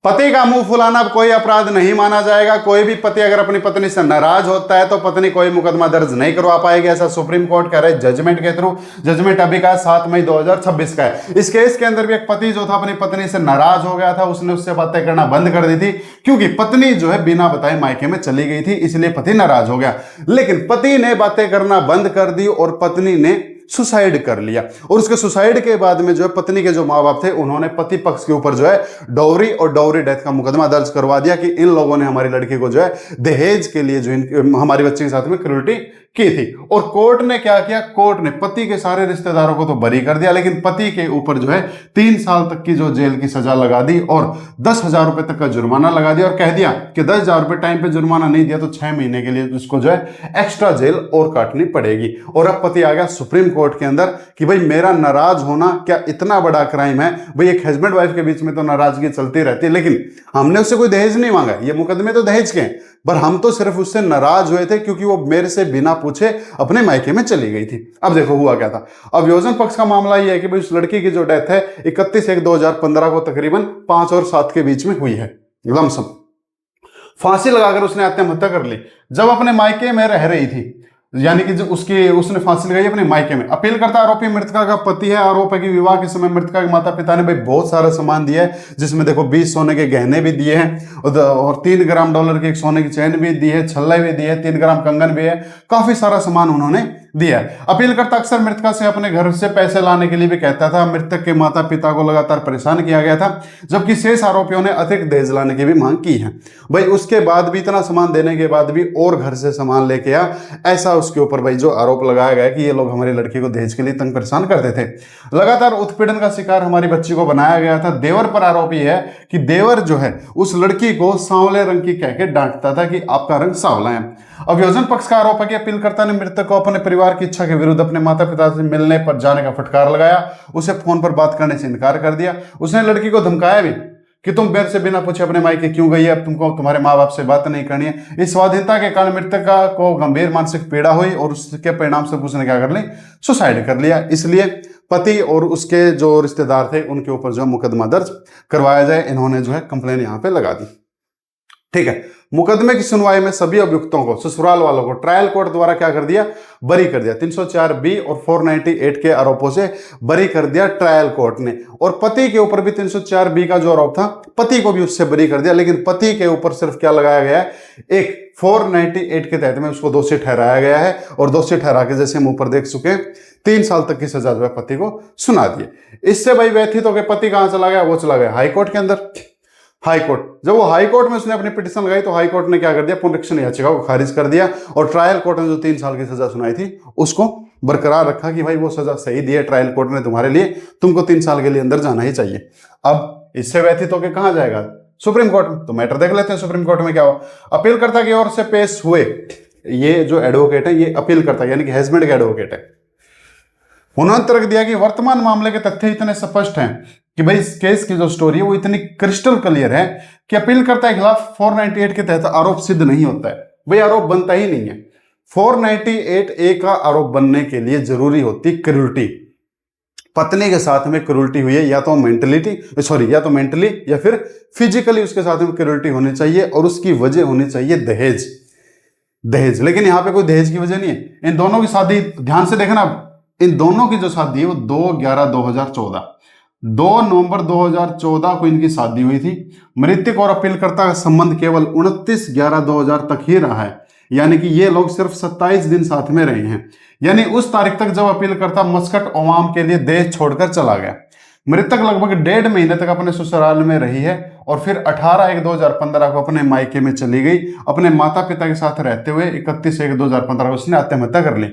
पति का मुंह फुलाना कोई अपराध नहीं माना जाएगा। कोई भी पति अगर अपनी पत्नी से नाराज होता है तो पत्नी कोई मुकदमा दर्ज नहीं करवा पाएगी, ऐसा सुप्रीम कोर्ट कह रहा है जजमेंट के थ्रू। जजमेंट अभी का 7 मई 2026 का है। इस केस के अंदर भी एक पति जो था अपनी पत्नी से नाराज हो गया था, उसने उससे बातें करना बंद कर दी थी क्योंकि पत्नी जो है बिना बताए मायके में चली गई थी, इसलिए पति नाराज हो गया। लेकिन पति ने बातें करना बंद कर दी और पत्नी ने सुसाइड कर लिया। और उसके सुसाइड के बाद में जो है पत्नी के जो माँ बाप थे उन्होंने पति पक्ष के ऊपर जो है डॉवरी और डॉवरी डेथ का मुकदमा दर्ज करवा दिया कि इन लोगों ने हमारी लड़की को जो है दहेज के लिए जो हमारी बच्ची के साथ में क्रूरटी की थी। और कोर्ट ने क्या किया, कोर्ट ने पति के सारे रिश्तेदारों को तो बरी कर दिया, लेकिन पति के ऊपर जो है 3 साल तक की जो जेल की सजा लगा दी और 10,000 रुपए तक का जुर्माना लगा दिया और कह दिया कि 10,000 रुपए टाइम पे जुर्माना नहीं दिया तो 6 महीने के लिए उसको जो है एक्स्ट्रा जेल और काटनी पड़ेगी। और अब पति आ गया सुप्रीम कोर्ट के अंदर कि भाई मेरा नाराज होना क्या इतना बड़ा क्राइम है? भाई एक हस्बैंड वाइफ के बीच में तो नाराजगी चलती रहती है, लेकिन हमने उससे कोई दहेज नहीं मांगा, ये मुकदमे तो दहेज के हैं, पर हम तो सिर्फ उससे नाराज हुए थे क्योंकि वो मेरे से बिना पूछे अपने मायके में चली गई थी। अब देखो हुआ क्या था। अभियोजन पक्ष का मामला ये है कि भाई उस लड़की की जो डेथ है 31/1/2015 को तकरीबन 5 और 7 के बीच में हुई है। लमसम फांसी लगाकर उसने आत्महत्या कर ली जब अपने मायके में रह रही थी, यानी कि जो उसने फांसी लगाई अपने मायके में। अपील करता आरोपी मृतका का पति है। आरोप है कि विवाह के समय मृतका के माता पिता ने भाई बहुत सारा सामान दिया है, जिसमें देखो 20 सोने के गहने भी दिए हैं और 3 ग्राम डॉलर की एक सोने की चैन भी दी है, छल्ले भी दिए हैं, 3 ग्राम कंगन भी है, काफी सारा सामान उन्होंने दिया है। अपील करता अक्सर मृतका से अपने घर से पैसे लाने के लिए भी कहता था। मृतक के माता पिता को लगातार परेशान किया गया था, जबकि शेष आरोपियों ने अतिरिक्त दहेज लाने की भी मांग की है। भाई उसके बाद भी, इतना सामान देने के बाद भी और घर से सामान लेके आ, ऐसा उसके ऊपर भाई जो आरोप लगाया गया कि ये लोग हमारी लड़की को दहेज के लिए तंग परेशान करते थे। लगातार उत्पीड़न का शिकार हमारी बच्ची को बनाया गया था। देवर पर आरोप यह है कि देवर जो है उस लड़की को सांवले रंग की कह के डांटता था कि आपका रंग सांवला है। अभियोजन पक्ष का आरोप है कि अपीलकर्ता ने मृतक को अपने परिवार की इच्छा के विरुद्ध अपने माता पिता से मिलने पर जाने का फटकार लगाया, उसे फोन पर बात करने से इनकार कर दिया। उसने लड़की को धमकाया भी कि तुम मेरे से बिना पूछे अपने मायके क्यों गई है, अब तुमको तुम्हारे माँ बाप से बात नहीं करनी है। इस स्वाधीनता के कारण मृतका को गंभीर मानसिक पीड़ा हुई और उसके परिणाम से उसने क्या कर ली, सुसाइड कर लिया। इसलिए पति और उसके जो रिश्तेदार थे उनके ऊपर जो मुकदमा दर्ज करवाया जाए, इन्होंने जो है कंप्लेन यहाँ पे लगा दी। ठीक है, मुकदमे की सुनवाई में सभी अभियुक्तों को, ससुराल वालों को ट्रायल कोर्ट द्वारा क्या कर दिया, बरी कर दिया। 304B और 498 के आरोपों से बरी कर दिया ट्रायल कोर्ट ने। और पति के ऊपर भी 304B का जो आरोप था, पति को भी उससे बरी कर दिया, लेकिन पति के ऊपर सिर्फ क्या लगाया गया है, एक 498 के तहत में उसको दोषी ठहराया गया है। और दोषी ठहरा के, जैसे हम ऊपर देख चुके हैं, 3 साल तक की सजा जो है पति को सुना दी। इससे भाई व्यथित होकर पति कहां चला गया, वो चला गया हाई कोर्ट के अंदर। हाई कोर्ट, जब वो हाई कोर्ट में उसने अपनी पिटीशन लगाई तो हाई कोर्ट ने क्या कर दिया, पुनरीक्षण याचिका को खारिज कर दिया। और ट्रायल कोर्ट ने जो 3 साल की सजा सुनाई थी उसको बरकरार रखा कि भाई वो सजा सही दी है ट्रायल कोर्ट ने तुम्हारे लिए, तुमको 3 साल के लिए अंदर जाना ही चाहिए। अब इससे व्यथित होकर कहां जाएगा, सुप्रीम कोर्ट में। तो मैटर देख लेते हैं सुप्रीम कोर्ट में क्या हुआ। अपीलकर्ता की ओर से पेश हुए ये जो एडवोकेट है, ये अपीलकर्ता यानी कि हस्बैंड के एडवोकेट है, उन्होंने तर्क दिया कि वर्तमान मामले के तथ्य इतने स्पष्ट हैं कि भाई इस केस की जो स्टोरी है वो इतनी क्रिस्टल क्लियर है कि अपीलकर्ता के खिलाफ 498 के तहत आरोप सिद्ध नहीं होता है। भाई आरोप बनता ही नहीं है। 498A का आरोप बनने के लिए जरूरी होती क्रूरटी। पत्नी के साथ में क्रूरटी हुई है, या तो मेंटली या फिर फिजिकली उसके साथ में क्रूरटी होनी चाहिए, और उसकी वजह होनी चाहिए दहेज। लेकिन यहां पे कोई दहेज की वजह नहीं है। इन दोनों की शादी, ध्यान से देखना, इन दोनों की जो शादी है वो 2/11/2014, 2 नवंबर 2014 को इनकी शादी हुई थी। मृतक और अपीलकर्ता का संबंध केवल 29/11/2000 तक ही रहा है, यानी कि ये लोग सिर्फ 27 दिन साथ में रहे हैं, यानी उस तारीख तक जब अपीलकर्ता मस्कट अवाम के लिए देश छोड़कर चला गया। मृतक लगभग 1.5 महीने तक अपने ससुराल में रही है और फिर 18/1/2015 को अपने मायके में चली गई। अपने माता पिता के साथ रहते हुए 31/1/2015 को उसने आत्महत्या कर ली।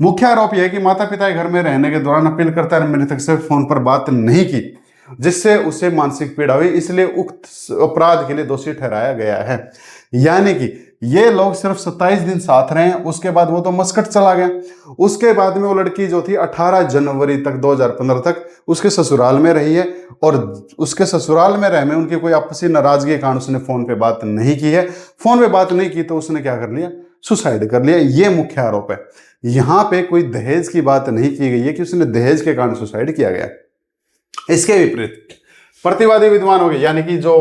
मुख्य आरोप यह है कि माता पिता के घर में रहने के दौरान अपीलकर्ता ने मृतक से फोन पर बात नहीं की, जिससे उसे मानसिक पीड़ा हुई, इसलिए उक्त अपराध के लिए दोषी ठहराया गया है। यानी कि ये लोग सिर्फ 27 दिन साथ रहे, उसके बाद वो तो मस्कट चला गया। उसके बाद में वो लड़की जो थी 18 जनवरी तक 2015 तक उसके ससुराल में रही है, और उसके ससुराल में रह में उनकी कोई आपसी नाराजगी के कारण उसने फोन पे बात नहीं की है। फोन पे बात नहीं की तो उसने क्या कर लिया, सुसाइड कर लिया। ये मुख्य आरोप है। यहां पे कोई दहेज की बात नहीं की गई है कि उसने दहेज के कारण सुसाइड किया गया। इसके विपरीत प्रतिवादी विद्वान हो गए, यानी कि जो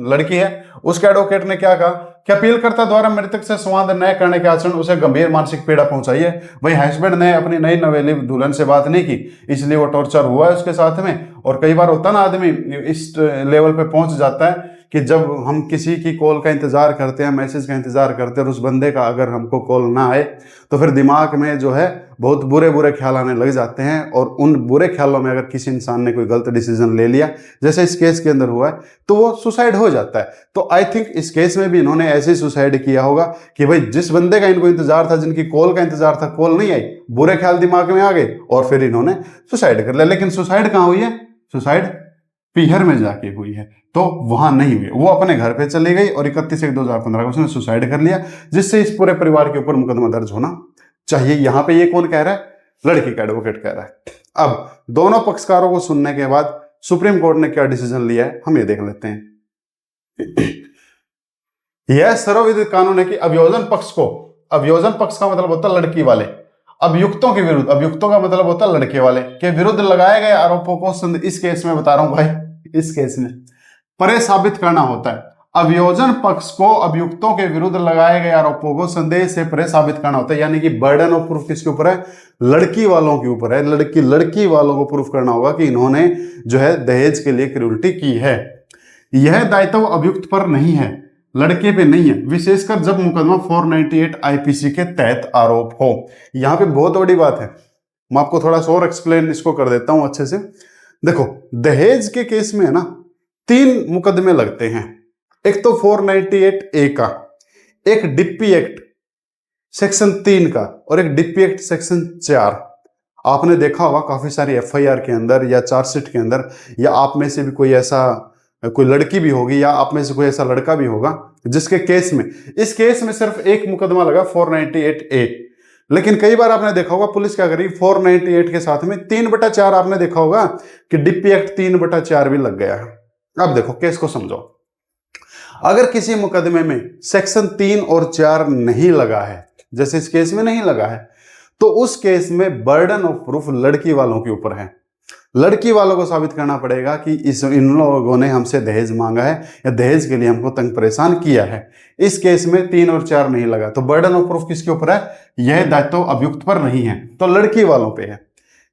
लड़की है उसके एडवोकेट ने क्या कहा कि अपीलकर्ता द्वारा मृतक से संवाद न करने के आचरण उसे गंभीर मानसिक पीड़ा पहुंचाई है। वही हस्बैंड ने अपनी नई नवेली दुल्हन से बात नहीं की, इसलिए वो टॉर्चर हुआ है उसके साथ में। और कई बार होता ना, आदमी इस लेवल पे पहुंच जाता है कि जब हम किसी की कॉल का इंतजार करते हैं, मैसेज का इंतजार करते हैं, और उस बंदे का अगर हमको कॉल ना आए तो फिर दिमाग में जो है बहुत बुरे बुरे ख्याल आने लग जाते हैं। और उन बुरे ख्यालों में अगर किसी इंसान ने कोई गलत डिसीजन ले लिया, जैसे इस केस के अंदर हुआ है, तो वो सुसाइड हो जाता है। तो आई थिंक इस केस में भी इन्होंने ऐसे सुसाइड किया होगा कि भाई जिस बंदे का इनको इंतजार था, जिनकी कॉल का इंतजार था, कॉल नहीं आई, बुरे ख्याल दिमाग में आ गए और फिर इन्होंने सुसाइड कर लिया। लेकिन सुसाइड कहाँ हुई है? सुसाइड पीहर में जाके हुई है, तो वहां नहीं हुई। वो अपने घर पे चली गई और 31/1/2015 को उसने सुसाइड कर लिया, जिससे इस पूरे परिवार के ऊपर मुकदमा दर्ज होना चाहिए। यहां पे ये कौन कह रहा है? लड़की का एडवोकेट कह रहा है। अब दोनों पक्षकारों को सुनने के बाद सुप्रीम कोर्ट ने क्या डिसीजन लिया है हम ये देख लेते हैं। यह सर्वविदित कानून है कि अभियोजन पक्ष को, अभियोजन पक्ष का मतलब होता है लड़की वाले, अभियुक्तों के विरुद्ध, अभियुक्तों का मतलब होता है लड़के वाले के विरुद्ध लगाए गए आरोपों को, इस केस में बता रहा हूं भाई, इस केस में परे साबित करना होता है। अभियोजन पक्ष को अभियुक्तों के विरुद्ध लगाए गए आरोपों को संदेह से परे साबित करना होता है। यानी कि बर्डन ऑफ प्रूफ किसके ऊपर है? लड़की वालों के ऊपर है। लड़की वालों को प्रूफ करना होगा कि इन्होंने जो है दहेज के लिए क्रूरटी की है। यह दायित्व अभियुक्त पर नहीं है, लड़के पे नहीं है, विशेषकर जब मुकदमा 498 आईपीसी के तहत आरोप हो। यहां पे बहुत बड़ी बात है, मैं आपको थोड़ा सा और एक्सप्लेन इसको कर देता हूं अच्छे से। देखो, दहेज के केस में है ना 3 मुकदमे लगते हैं। एक तो 498 ए का, एक डिप्पी एक्ट सेक्शन 3 का, और एक डिप्पी एक्ट सेक्शन 4। आपने देखा होगा काफी सारी एफआईआर के अंदर या चार्जशीट के अंदर, या आप में से भी कोई ऐसा कोई लड़की भी होगी या आप में से कोई ऐसा लड़का भी होगा जिसके केस में, इस केस में सिर्फ एक मुकदमा लगा 498 ए। लेकिन कई बार आपने देखा होगा पुलिस क्या करी, 498 के साथ में 3/4 आपने देखा होगा कि डिप्पी एक्ट 3/4 भी लग गया है। अब देखो केस को समझो, अगर किसी मुकदमे में सेक्शन 3 और 4 नहीं लगा है, जैसे इस केस में नहीं लगा है, तो उस केस में बर्डन ऑफ प्रूफ लड़की वालों के ऊपर है। लड़की वालों को साबित करना पड़ेगा कि इन लोगों ने हमसे दहेज मांगा है या दहेज के लिए हमको तंग परेशान किया है। इस केस में 3 और 4 नहीं लगा, तो बर्डन ऑफ प्रूफ किसके ऊपर है? यह दायित्व अभियुक्त पर नहीं है, तो लड़की वालों पे है।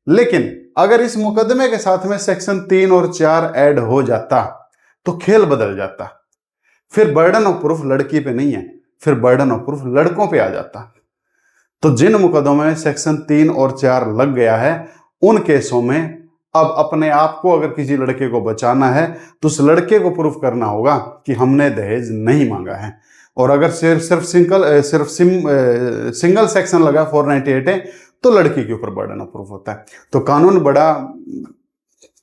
लेकिन अगर इस मुकदमे के साथ में सेक्शन 3 और 4 ऐड हो जाता तो खेल बदल जाता। फिर बर्डन ऑफ प्रूफ लड़की पे नहीं है, फिर बर्डन ऑफ प्रूफ लड़कों पे आ जाता। तो जिन मुकदमों में सेक्शन 3 और 4 लग गया है, उन केसों में अब अपने आप को अगर किसी लड़के को बचाना है तो उस लड़के को प्रूफ करना होगा कि हमने दहेज नहीं मांगा है। और अगर सिर्फ सिंगल सेक्शन लगा 498 है तो लड़की के ऊपर बर्डन ऑफ प्रूफ होता है। तो कानून बड़ा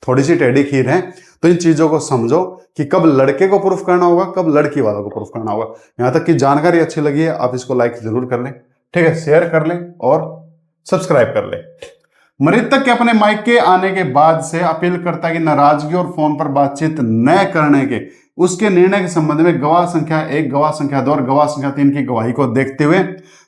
थोड़ी सी टेढ़ी खीर है, तो इन चीजों को समझो कि कब लड़के को प्रूफ करना होगा, कब लड़की वालों को प्रूफ करना होगा। यहां तक कि जानकारी अच्छी लगी है, आप इसको लाइक जरूर कर लें, ठीक है, शेयर कर लें और सब्सक्राइब कर लें। मृतक के अपने मायके आने के बाद से अपीलकर्ता की नाराजगी और फोन पर बातचीत न करने के उसके निर्णय के संबंध में गवाह संख्या 1, गवाह संख्या 2 और गवाह संख्या 3 की गवाही को देखते हुए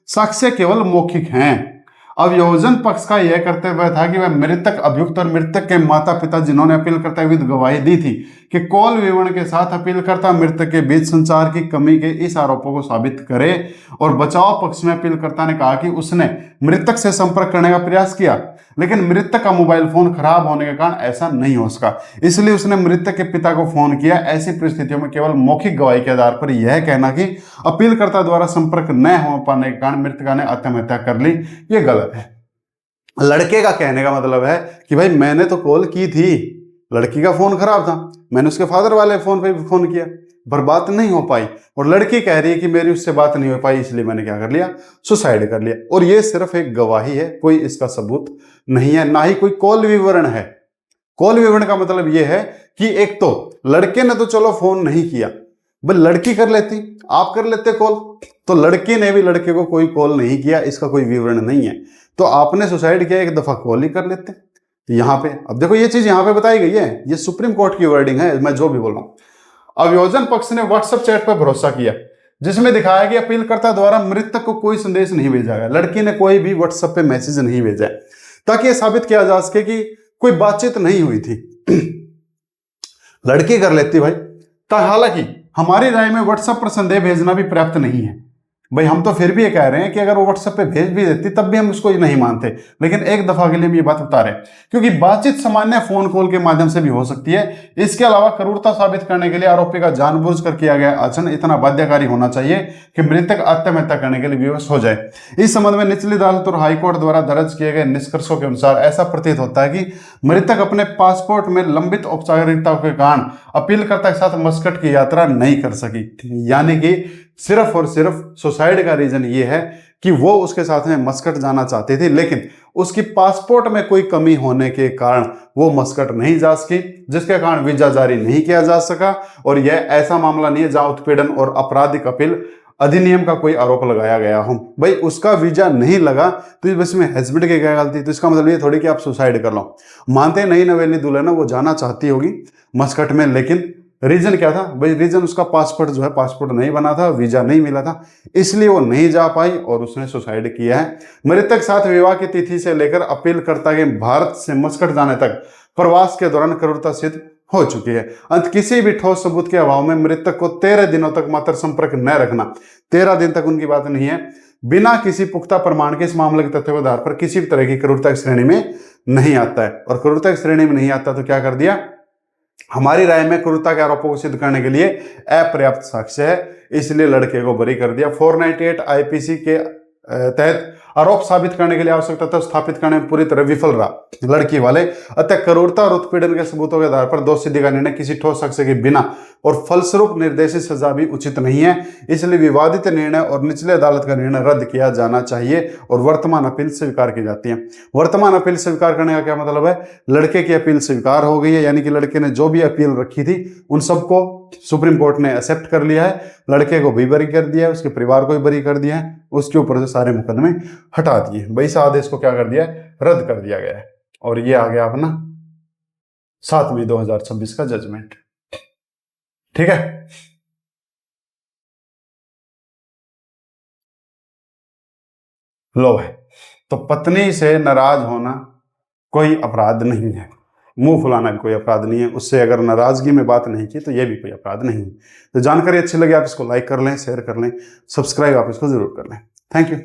साक्ष्य केवल मौखिक हैं। अभियोजन पक्ष का यह कर्तव्य था कि वह मृतक अभियुक्त और मृतक के माता पिता जिन्होंने अपीलकर्ता के विरुद्ध गवाही दी थी कि कॉल विवरण के साथ अपीलकर्ता मृतक के बीच संचार की कमी के इस आरोपों को साबित करे। और बचाव पक्ष में अपीलकर्ता ने कहा कि उसने मृतक से संपर्क करने का प्रयास किया, लेकिन मृतक का मोबाइल फोन खराब होने के कारण ऐसा नहीं हो सका, इसलिए उसने मृतक के पिता को फोन किया। ऐसी परिस्थितियों में केवल मौखिक गवाही के आधार पर यह कहना कि अपीलकर्ता द्वारा संपर्क न हो पाने के कारण मृतका ने आत्महत्या कर ली, यह गलत है। लड़के का कहने का मतलब है कि भाई मैंने तो कॉल की थी, लड़की का फोन खराब था, मैंने उसके फादर वाले फोन पे फोन किया, पर बात नहीं हो पाई। और लड़की कह रही है कि मेरी उससे बात नहीं हो पाई, इसलिए मैंने क्या कर लिया, सुसाइड कर लिया। और ये सिर्फ एक गवाही है, कोई इसका सबूत नहीं है, ना ही कोई कॉल विवरण है। कॉल विवरण का मतलब ये है कि एक तो लड़के ने तो चलो फोन नहीं किया, बस लड़की कर लेती, आप कर लेते कॉल, तो लड़की ने भी लड़के को कोई कॉल नहीं किया, इसका कोई विवरण नहीं है। तो आपने सुसाइड किया, एक दफा कॉल ही कर लेते। यहां पे अब देखो ये चीज यहां पे बताई गई है, ये सुप्रीम कोर्ट की वर्डिंग है, मैं जो भी बोल रहा हूं। अभियोजन पक्ष ने व्हाट्सएप चैट पर भरोसा किया जिसमें दिखाया कि अपीलकर्ता द्वारा मृतक को कोई संदेश नहीं भेजा गया, लड़की ने कोई भी व्हाट्सएप पे मैसेज नहीं भेजा, ताकि यह साबित किया जा सके कि कोई बातचीत नहीं हुई थी। लड़की कर लेती भाई। तो हालांकि हमारी राय में व्हाट्सएप पर संदेश भेजना भी पर्याप्त नहीं है भाई। हम तो फिर भी ये कह रहे हैं कि अगर वो व्हाट्सएप पे भेज भी देती तब भी हम उसको नहीं मानते, लेकिन एक दफा के लिए हम ये बात बता रहे हैं क्योंकि बातचीत सामान्य फोन कॉल के माध्यम से भी हो सकती है। इसके अलावा क्रूरता साबित करने के लिए आरोपी का जानबूझकर किया गया आचरण इतना बाध्यकारी होना चाहिए कि मृतक आत्महत्या करने के लिए विवश हो जाए। इस संबंध में निचली अदालत और हाईकोर्ट द्वारा दर्ज किए गए निष्कर्षों के अनुसार ऐसा प्रतीत होता है कि मृतक अपने पासपोर्ट में लंबित औपचारिकताओं के कारण अपीलकर्ता के साथ मस्कट की यात्रा नहीं कर सकी। यानी कि सिर्फ और सिर्फ सुसाइड का रीजन ये है कि वो उसके साथ में मस्कट जाना चाहती थी, लेकिन उसकी पासपोर्ट में कोई कमी होने के कारण वो मस्कट नहीं जा सकी, जिसके कारण वीजा जारी नहीं किया जा सका। और यह ऐसा मामला नहीं है जहां उत्पीड़न और आपराधिक अपील अधिनियम का कोई आरोप लगाया गया हो। भाई उसका वीजा नहीं लगा तो इसमें हस्बैंड की क्या गलती? तो इसका मतलब ये थोड़ी कि आप सुसाइड कर लो। मानते नई नवेली दुल्हन वो जाना चाहती होगी मस्कट में, लेकिन रीजन क्या था भाई? रीजन उसका पासपोर्ट जो है पासपोर्ट नहीं बना था, वीजा नहीं मिला था, इसलिए वो नहीं जा पाई और उसने सुसाइड किया है। मृतक साथ विवाह की तिथि से लेकर अपीलकर्ता के भारत से मस्कट जाने तक प्रवास के दौरान क्रूरता सिद्ध हो चुकी है। अंत किसी भी ठोस सबूत के अभाव में मृतक को 13 दिनों तक मात्र संपर्क न रखना, 13 दिन तक उनकी बात नहीं है, बिना किसी पुख्ता प्रमाण के इस मामले के तथ्यों के आधार पर किसी भी तरह की क्रूरता की श्रेणी में नहीं आता है। और क्रूरता की श्रेणी में नहीं आता तो क्या कर दिया? हमारी राय में क्रूरता के आरोपों को सिद्ध करने के लिए अपर्याप्त साक्ष्य है, इसलिए लड़के को बरी कर दिया। 498 आईपीसी के तहत आरोप साबित करने के लिए आवश्यक तथ्य स्थापित करने में पूरी तरह विफल रहा लड़की वाले। अतः क्रूरता और उत्पीड़न के सबूतों के आधार पर दोष सिद्धि का निर्णय किसी ठोस साक्ष्य के बिना और फलस्वरूप निर्देशित सजा भी उचित नहीं है। इसलिए विवादित निर्णय और निचले अदालत का निर्णय रद्द किया जाना चाहिए और वर्तमान अपील स्वीकार की जाती है। वर्तमान अपील स्वीकार करने का क्या मतलब है? लड़के की अपील स्वीकार हो गई है, यानी कि लड़के ने जो भी अपील रखी थी उन सबको सुप्रीम कोर्ट ने एक्सेप्ट कर लिया है। लड़के को भी बरी कर दिया है, उसके परिवार को भी बरी कर दिया है, उसके ऊपर से सारे मुकदमे हटा दिए। भाई इस आदेश को क्या कर दिया है? रद्द कर दिया गया है। और ये आ गया अपना 7 मई 2026 का जजमेंट। ठीक है, लो भाई, तो पत्नी से नाराज होना कोई अपराध नहीं है, मुंह फुलाना भी कोई अपराध नहीं है, उससे अगर नाराजगी में बात नहीं की तो यह भी कोई अपराध नहीं है। तो जानकारी अच्छी लगी आप इसको लाइक कर लें, शेयर कर लें, सब्सक्राइब आप इसको जरूर कर लें। Thank you.